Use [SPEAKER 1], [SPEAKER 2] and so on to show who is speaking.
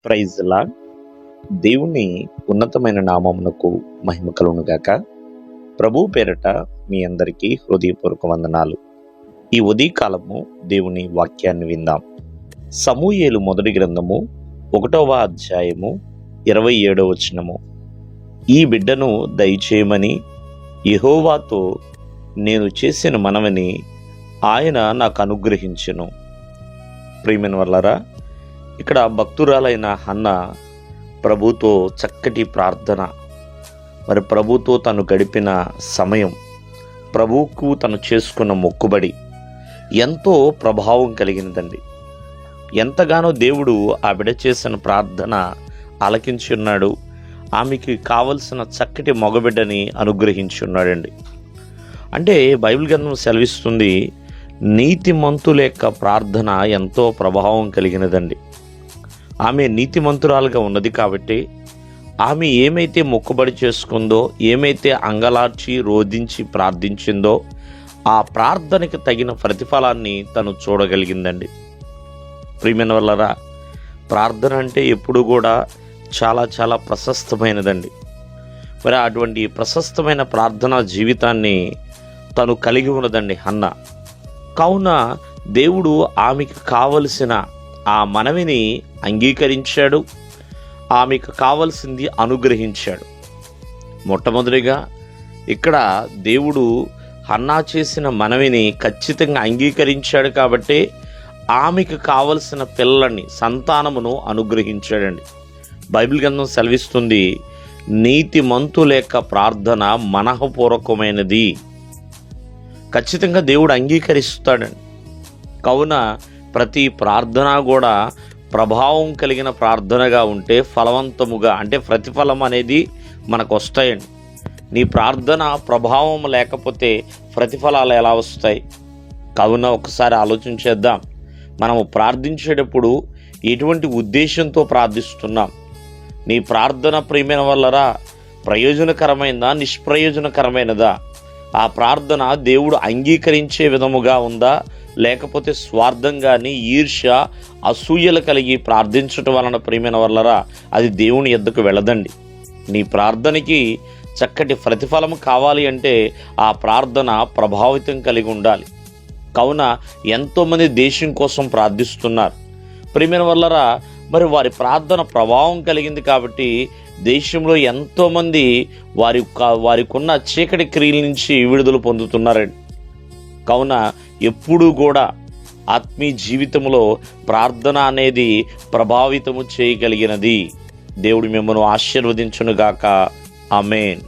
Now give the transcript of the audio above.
[SPEAKER 1] Praise lord. దేవుని ఉన్నతమైన నామమునకు మహిమ కలుగునుగాక. ప్రభు పేరట మీ అందరికీ హృదయపూర్వక వందనాలు. ఈ ఉదయకాలము దేవుని వాక్యాన్ని విందాం. సమూయేలు మొదటి గ్రంథము 1వ అధ్యాయము 27వ వచనము. ఈ బిడ్డను దయచేయమని యెహోవాతో నేను చేసిన మనవిని ఆయన నాకు అనుగ్రహించెను. ప్రియమైన వాళ్ళారా, ఇక్కడ భక్తురాలైన హన్న ప్రభుతో చక్కటి ప్రార్థన, మరి ప్రభుతో తను గడిపిన సమయం, ప్రభువుకు తను చేసుకున్న మొక్కుబడి ఎంతో ప్రభావం కలిగినదండి. ఎంతగానో దేవుడు ఆ బిడ్డ చేసిన ప్రార్థన ఆలకించి ఉన్నాడు. ఆమెకి కావలసిన చక్కటి మగబిడ్డని అనుగ్రహించి ఉన్నాడండి. అంటే బైబిల్ గ్రంథం సెలవిస్తుంది, నీతిమంతుల యొక్క ప్రార్థన ఎంతో ప్రభావం కలిగినదండి. ఆమె నీతిమంతురాలుగా ఉన్నది కాబట్టి ఆమె ఏమైతే మొక్కుబడి చేసుకుందో, ఏమైతే అంగలార్చి రోధించి ప్రార్థించిందో ఆ ప్రార్థనకి తగిన ప్రతిఫలాన్ని తను చూడగలిగిందండి. ప్రియమైన వాళ్ళరా, ప్రార్థన అంటే ఎప్పుడు కూడా చాలా చాలా ప్రశస్తమైనదండి. మరి అటువంటి ప్రశస్తమైన ప్రార్థనా జీవితాన్ని తను కలిగి ఉన్నదండి హన్న. కావున దేవుడు ఆమెకు కావలసిన ఆ మనవిని అంగీకరించాడు, ఆమెకు కావలసింది అనుగ్రహించాడు. మొట్టమొదటిగా ఇక్కడ దేవుడు హన్నా చేసిన మనవిని ఖచ్చితంగా అంగీకరించాడు కాబట్టి ఆమెకు కావలసిన పిల్లల్ని, సంతానమును అనుగ్రహించాడండి. బైబిల్ గ్రంథం సెలవిస్తుంది, నీతిమంతుల యొక్క ప్రార్థన మనఃపూర్వకమైనది. ఖచ్చితంగా దేవుడు అంగీకరిస్తాడండి. కావున ప్రతి ప్రార్థన కూడా ప్రభావం కలిగిన ప్రార్థనగా ఉంటే ఫలవంతముగా, అంటే ప్రతిఫలం అనేది మనకు వస్తాయండి. నీ ప్రార్థన ప్రభావం లేకపోతే ప్రతిఫలాలు ఎలా వస్తాయి? కావున ఒకసారి ఆలోచించేద్దాం. మనము ప్రార్థించేటప్పుడు ఎటువంటి ఉద్దేశంతో ప్రార్థిస్తున్నాం? నీ ప్రార్థన ప్రియమైన వల్లరా ప్రయోజనకరమైనదా, నిష్ప్రయోజనకరమైనదా? ఆ ప్రార్థన దేవుడు అంగీకరించే విధముగా ఉందా, లేకపోతే స్వార్థంగాని, ఈర్ష్య, అసూయలు కలిగి ప్రార్థించటం వలన ప్రియమైన వల్లరా అది దేవుని యొద్దకు వెళ్ళదండి. నీ ప్రార్థనకి చక్కటి ప్రతిఫలం కావాలి అంటే ఆ ప్రార్థన ప్రభావితం కలిగి ఉండాలి. కావున ఎంతోమంది దేశం కోసం ప్రార్థిస్తున్నారు ప్రియమైన వల్లరా. మరి వారి ప్రార్థన ప్రభావం కలిగింది కాబట్టి దేశంలో ఎంతోమంది వారికున్న చీకటి క్రియల నుంచి విడుదల పొందుతున్నారండి. కావున ఎప్పుడూ కూడా ఆత్మీయ జీవితంలో ప్రార్థన అనేది ప్రభావితము చేయగలిగినది. దేవుడు మిమ్మల్ని ఆశీర్వదించునుగాక. ఆమేన్.